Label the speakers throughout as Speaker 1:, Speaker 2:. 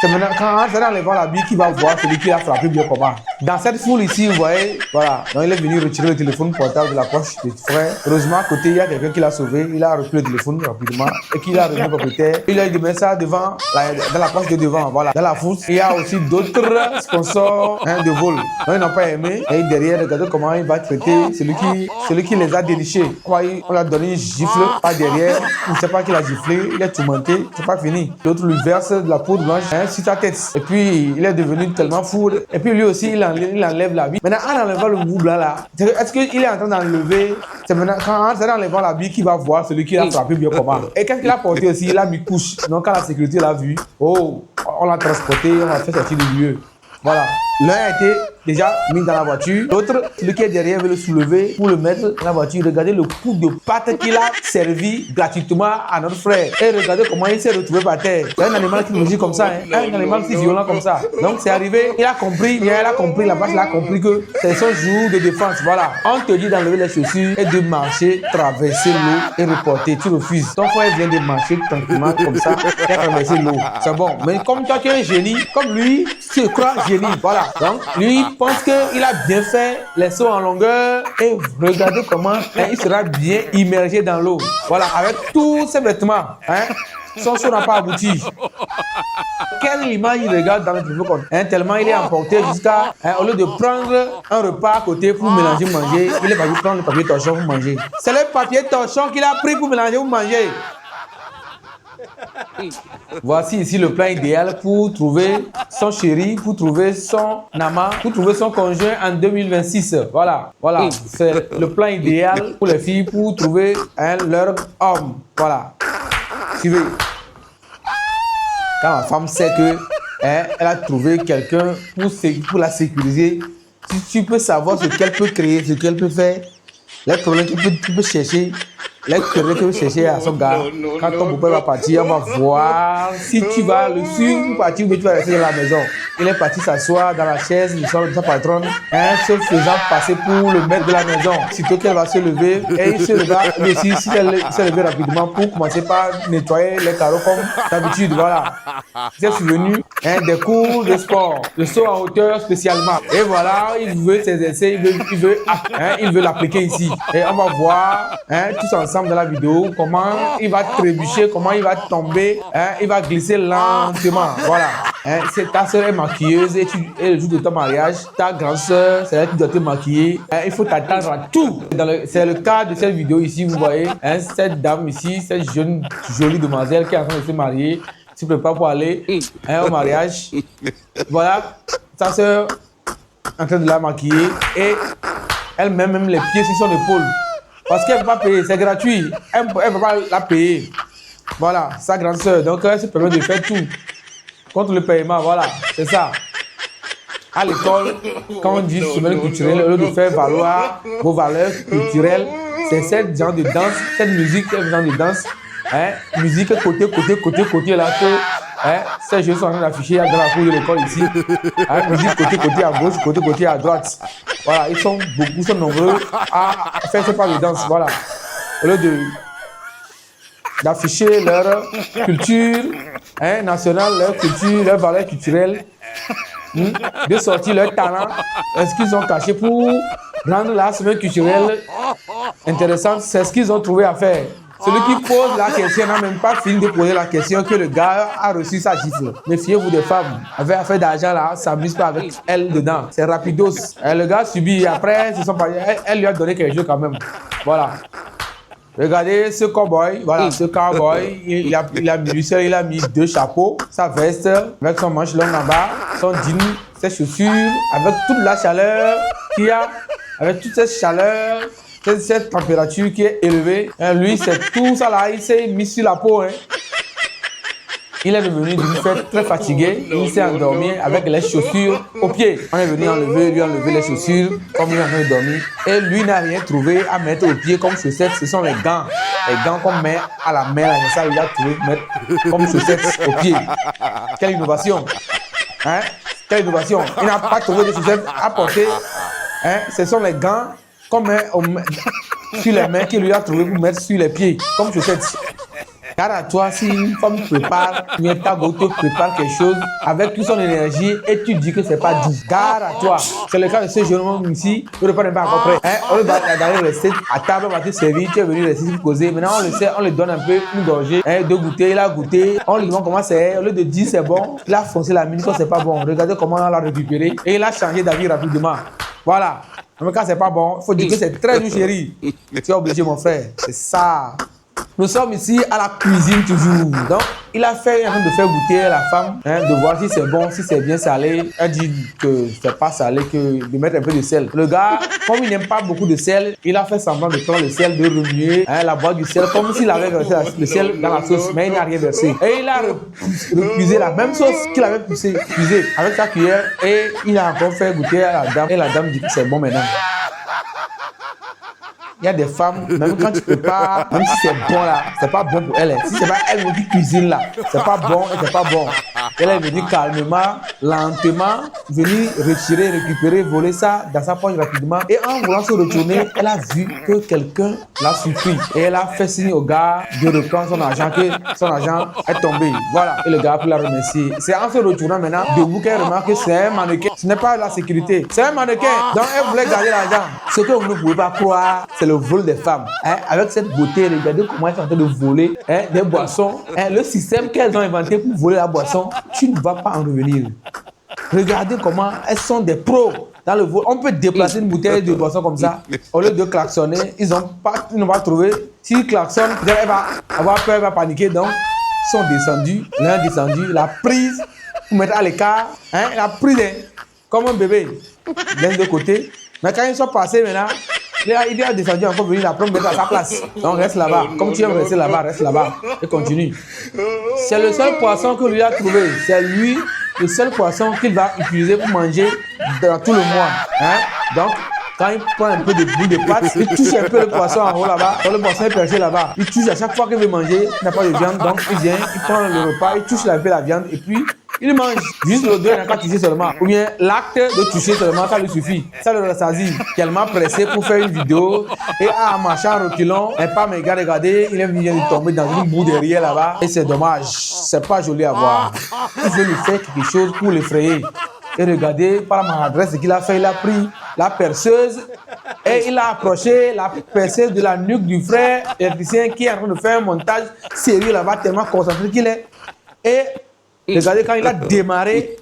Speaker 1: C'est maintenant quand c'est dans les vents l'habit qu'il va voir celui qui a frappé bien comment. Dans cette foule ici, vous voyez, voilà. Donc il est venu retirer le téléphone portable de la poche de frère. Heureusement, à côté, il y a quelqu'un qui l'a sauvé. Il a repris le téléphone rapidement et qu'il a remis au propriétaire. Il a dit, mais ça devant, dans la poche de devant, voilà. Dans la foule, il y a aussi d'autres sponsors de vol. Donc ils n'ont pas aimé. Et derrière, regardez comment il va traiter celui qui les a dénichés. On lui a donné une gifle par derrière. Il ne sait pas qu'il a giflé. Il est tourmenté. C'est pas fini. L'autre lui verse de la poudre blanche sur sa tête. Et puis, il est devenu tellement fou. Et puis, lui aussi, il enlève la vie. Maintenant, en enlevant le bout blanc là, est-ce qu'il est en train d'enlever? C'est maintenant, quand c'est en enlevant la vie qu'il va voir celui qui a frappé bien comment. Et qu'est-ce qu'il a porté aussi? Il a mis couche. Donc, quand la sécurité l'a vu, oh, on l'a transporté, on l'a fait sortir du lieu. Voilà. L'un a été déjà mis dans la voiture. L'autre, celui qui est derrière, veut le soulever pour le mettre dans la voiture. Regardez le coup de patte qu'il a servi gratuitement à notre frère. Et regardez comment il s'est retrouvé par terre. C'est un animal qui mesure comme ça, hein? Un animal si violent comme ça. Donc c'est arrivé, il a compris, la vache il a compris que c'est son jour de défense. Voilà. On te dit d'enlever les chaussures et de marcher, traverser l'eau et reporter. Tu refuses. Ton frère vient de marcher tranquillement comme ça et traverser l'eau. C'est bon. Mais comme toi tu es un génie, comme lui, tu te crois génie. Voilà. Donc lui, pense qu'il a bien fait les sauts en longueur et regardez comment il sera bien immergé dans l'eau. Voilà, avec tous ses vêtements. Son saut n'a pas abouti. Quelle image il regarde dans le téléphone. Tellement il est emporté jusqu'à, au lieu de prendre un repas à côté pour manger, il est parti prendre le papier torchon pour manger. C'est le papier torchon qu'il a pris pour mélanger pour manger. Voici ici le plan idéal pour trouver son chéri, pour trouver son amant, pour trouver son conjoint en 2026. Voilà. C'est le plan idéal pour les filles pour trouver leur homme. Voilà. Suivez. Quand la femme sait que elle a trouvé quelqu'un pour la sécuriser, si tu peux savoir ce qu'elle peut créer, ce qu'elle peut faire, les problèmes que tu peux chercher, les querelles que tu peux chercher à son gars, quand ton beau-père va partir, on va voir si tu vas le suivre pour partir ou tu vas rester dans la maison. Il est parti s'asseoir dans la chaise de sa patronne, se faisant passer pour le maître de la maison. Sitôt qu'elle va se lever, et il se leva, lui aussi, si elle s'est levée rapidement pour commencer par nettoyer les carreaux comme d'habitude. Voilà. C'est survenu des cours de sport, de saut en hauteur spécialement. Et voilà, il veut ses essais, il veut l'appliquer ici. Et on va voir tous ensemble dans la vidéo comment il va trébucher, comment il va tomber, il va glisser lentement. Voilà. Ta soeur est maquilleuse et le jour de ton mariage, ta grande soeur, c'est elle qui doit te maquiller. Il faut t'attendre à tout. C'est le cas de cette vidéo ici, vous voyez. Cette dame ici, cette jeune jolie demoiselle qui est en train de se marier, se prépare pour aller au mariage. Voilà, sa soeur en train de la maquiller et elle met même les pieds sur son épaule. Parce qu'elle ne va pas payer, c'est gratuit. Elle ne va pas la payer. Voilà, sa grande soeur. Donc elle se permet de faire tout. Contre le paiement, voilà, c'est ça. À l'école, quand on dit semaine culturelle, au lieu de faire valoir vos valeurs culturelles, c'est ce genre de danse, cette musique, ce genre de danse, musique côté là que ces jeux sont en train d'afficher dans la cour de l'école ici. Musique côté à gauche, côté à droite. Voilà, ils sont nombreux à faire ce pas de danse, voilà. Au lieu d'afficher leur culture nationale, leur culture, leurs valeurs culturelles, de sortir leur talent, est-ce qu'ils ont caché pour rendre la semaine culturelle intéressante, c'est ce qu'ils ont trouvé à faire. Celui qui pose la question n'a même pas fini de poser la question que le gars a reçu sa gifle. Méfiez-vous des femmes. Avec affaire d'argent là, ça s'amuse pas avec elle dedans. C'est rapidos. Le gars subit. Après, elle lui a donné quelque chose quand même. Voilà. Regardez ce cowboy, voilà, ce cowboy, il a mis 2 chapeaux, sa veste, avec son manche longue en bas, son jean, ses chaussures, avec toute la chaleur qu'il y a, avec toute cette chaleur, cette température qui est élevée. Lui, c'est tout ça là, il s'est mis sur la peau. Il est revenu d'une fête très fatigué, il s'est endormi avec les chaussures aux pieds. On est venu lui enlever les chaussures comme il est en train de dormir. Et lui n'a rien trouvé à mettre aux pieds comme chaussettes, ce sont les gants. Les gants qu'on met à la main, là, ça il a trouvé mettre comme chaussettes aux pieds. Quelle innovation! Quelle innovation! Il n'a pas trouvé de chaussettes à porter. Ce sont les gants qu'on met sur les mains qu'il lui a trouvé pour mettre sur les pieds comme chaussettes. Car à toi, si une femme prépare, bien ta go te prépare quelque chose avec toute son énergie et tu dis que c'est pas dit. Car à toi, c'est le cas de ce jeune homme ici, le repas n'est pas encore prêt. Hein? On lui va d'aller rester à table, on va te servir, tu es venu rester causer. Maintenant, on le sait, on lui donne un peu une gorgée, hein, de goûter, il a goûté. On lui demande comment c'est, au lieu de dire c'est bon, il a foncé la mine quand c'est pas bon. Regardez comment on l'a récupéré et il a changé d'avis rapidement. Voilà. Mais quand c'est pas bon, il faut dire que c'est très dur, chérie. Tu es obligé, mon frère. C'est ça. Nous sommes ici à la cuisine toujours. Donc, il a fait en train de faire goûter à la femme, hein, de voir si c'est bon, si c'est bien salé. Elle dit que c'est pas salé, que de mettre un peu de sel. Le gars, comme il n'aime pas beaucoup de sel, il a fait semblant de prendre le sel, de remuer, hein, la boîte du sel, comme s'il avait versé le sel dans la sauce, mais il n'a rien versé. Et il a repuisé la même sauce qu'il avait puisé avec sa cuillère et il a encore fait goûter à la dame. Et la dame dit que c'est bon maintenant. Il y a des femmes, même quand tu prépares, même si c'est bon là, c'est pas bon pour elle. Si c'est pas elle qui cuisine là, c'est pas bon et c'est pas bon. Elle est venue calmement, lentement, venir retirer, récupérer, voler ça dans sa poche rapidement. Et en voulant se retourner, elle a vu que quelqu'un l'a surpris. Et elle a fait signe au gars de reprendre son argent, que son argent est tombé. Voilà. Et le gars a pu la remercier. C'est en se retournant maintenant, debout qu'elle remarque que c'est un mannequin. Ce n'est pas la sécurité. C'est un mannequin. Donc elle voulait garder l'argent. Ce que vous ne pouvez pas croire, c'est le vol des femmes. Hein? Avec cette beauté, regardez comment elles sont en train de voler, hein, des boissons. Hein? Le système qu'elles ont inventé pour voler la boisson, tu ne vas pas en revenir. Regardez comment elles sont des pros dans le vol. On peut déplacer une bouteille de boisson comme ça. Au lieu de klaxonner, ils n'ont pas trouvé. S'ils klaxonnent, elle va avoir peur, elle va paniquer. Donc, ils sont descendus. L'un est descendu, l'a prise pour mettre à l'écart. Hein? La prise comme un bébé. D'un de côté. Mais quand ils sont passés maintenant, il a descendu encore venir la prendre mettre à sa place. Donc reste là-bas. Comme tu aimes rester là-bas, reste là-bas. Et continue. C'est le seul poisson que lui a trouvé. C'est lui le seul poisson qu'il va utiliser pour manger dans tout le mois. Hein? Donc, quand il prend un peu de bout de pâte, il touche un peu le poisson en haut là-bas. Quand le poisson est perché là-bas, il touche à chaque fois qu'il veut manger, il n'a pas de viande. Donc il vient, il prend le repas, il touche un peu la viande et puis il mange. Juste l'odeur, il n'a qu'à toucher seulement. Ou bien l'acte de toucher seulement, ça lui suffit. Ça le rassasie. Tellement pressé pour faire une vidéo. Et en marchant en reculant, un pas mes gars, regardez, il vient de tomber dans une boue derrière là-bas. Et c'est dommage. C'est pas joli à voir. Il veut lui faire quelque chose pour l'effrayer. Et regardez, par la maladresse qu'il a fait, il a pris la perceuse et il a approché la perceuse de la nuque du frère électricien qui est en train de faire un montage sérieux là-bas, tellement concentré qu'il est. Et regardez quand il a démarré,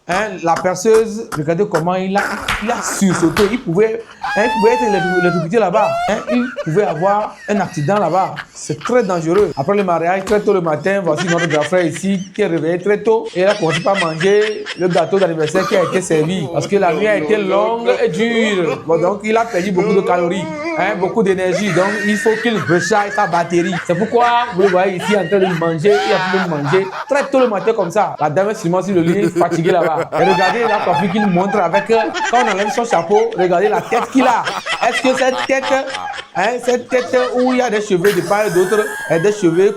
Speaker 1: hein, la perceuse, regardez comment il a sursauté. Il pouvait être électrocuté là-bas. Hein, il pouvait avoir un accident là-bas. C'est très dangereux. Après le mariage, très tôt le matin, voici notre grand frère ici qui est réveillé très tôt. Et il a commencé par manger le gâteau d'anniversaire qui a été servi. Parce que la nuit a été longue et dure. Bon, donc il a perdu beaucoup de calories, hein, beaucoup d'énergie. Donc il faut qu'il recharge sa batterie. C'est pourquoi vous le voyez ici en train de manger. Il a pu manger très tôt le matin comme ça. La dame est sûrement sur le lit, fatiguée là-bas. Et regardez la coiffure qu'il montre avec, quand on enlève son chapeau, regardez la tête qu'il a. Est-ce que cette tête où il y a des cheveux de part et d'autre, des cheveux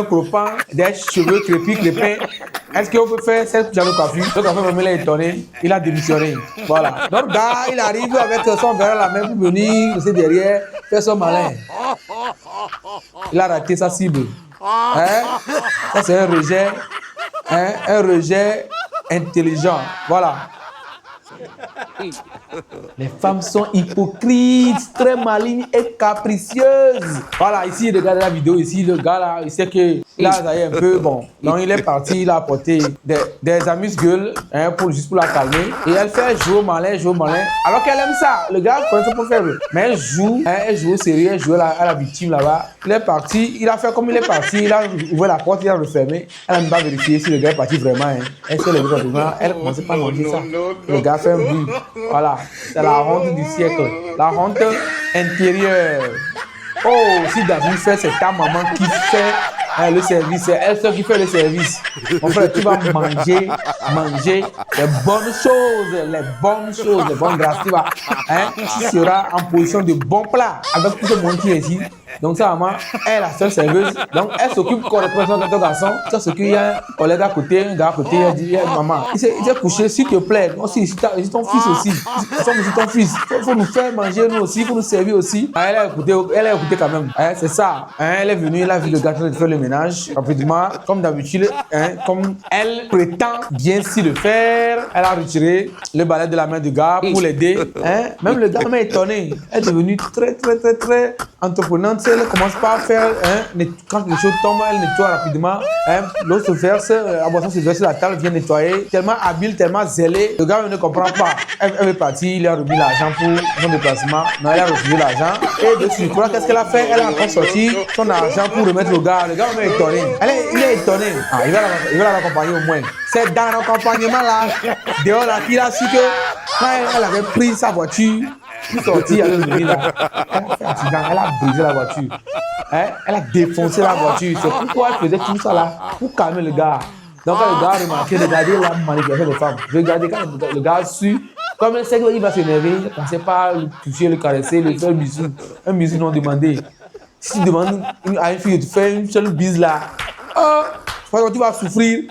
Speaker 1: cropants, des cheveux crépins, est-ce qu'on peut faire cette genre de coiffure? Le coiffeur vraiment est étonné, il a démissionné. Voilà. Donc, gars, il arrive avec son verre à la main pour venir, rester derrière, faire son malin. Il a raté sa cible. Hein? Ça, c'est un rejet. Hein? Un rejet intelligent. Voilà. Les femmes sont hypocrites, très malignes et capricieuses. Voilà, ici, regardez la vidéo, ici, le gars là, il sait que là, ça y est un peu bon. Donc, il est parti, il a apporté des amuse-gueules, hein, juste pour la calmer. Et elle fait jouer au malin, alors qu'elle aime ça. Le gars connaît ça pour faire. Mais elle joue au sérieux, elle joue à la victime là-bas. Il est parti, il a fait comme il est parti, il a ouvert la porte, il a refermé. Elle n'a même pas vérifié si le gars est parti vraiment. Hein. Elle s'est levée rapidement, elle ne commençait pas à manger ça. Le gars fait un bruit. Voilà, c'est la honte du siècle, la honte intérieure. Oh, si dans une fête, c'est ta maman qui fait le service, c'est elle seule qui fait le service. Mon frère, tu vas manger les bonnes choses, les bonnes grâces. Tu seras en position de bon plat avec tout le monde qui est ici. Donc sa maman, elle est la seule serveuse. Donc elle s'occupe correctement de ton garçon. Parce qu'il y a un collègue à côté, un gars à côté, il dit, maman, il s'est couché, s'il te plaît. Non, si ton fils aussi. Nous sommes aussi ton fils. Il faut nous faire manger nous aussi, il faut nous servir aussi. Elle a écouté quand même. C'est ça. Elle est venue, elle a vu le gars de faire le ménage rapidement. Comme d'habitude, comme elle prétend bien s'y le faire, elle a retiré le balai de la main du gars pour l'aider. Même le gars m'a étonné. Elle est devenue très entreprenante. Elle commence par faire, quand les choses tombent, elle nettoie rapidement. L'eau se verse, la boisson se verse sur la table, vient nettoyer. Tellement habile, tellement zélé. Le gars ne comprend pas. Elle veut partir, il a remis l'argent pour son déplacement. Non, elle a refusé l'argent. Et de suite, qu'est-ce qu'elle a fait? Elle a encore sorti son argent pour remettre au gars. Le gars m'a étonné. Il est étonné. Il va l'accompagner au moins. C'est dans l'accompagnement là, dehors là, qu'il a su que quand elle avait pris sa voiture, pour sortir, elle est venue là. Elle a brisé la voiture. Elle a défoncé la voiture. C'est pourquoi elle faisait tout ça là, pour calmer le gars. Donc quand le gars a remarqué, regardez la manipulation des femmes. Regardez quand le gars a su, comme elle sait qu'il va s'énerver, il ne pensait pas le toucher, le caresser, le faire un bisou non demandé. Si tu demandes à une fille de te faire une seule bise là, tu vas souffrir.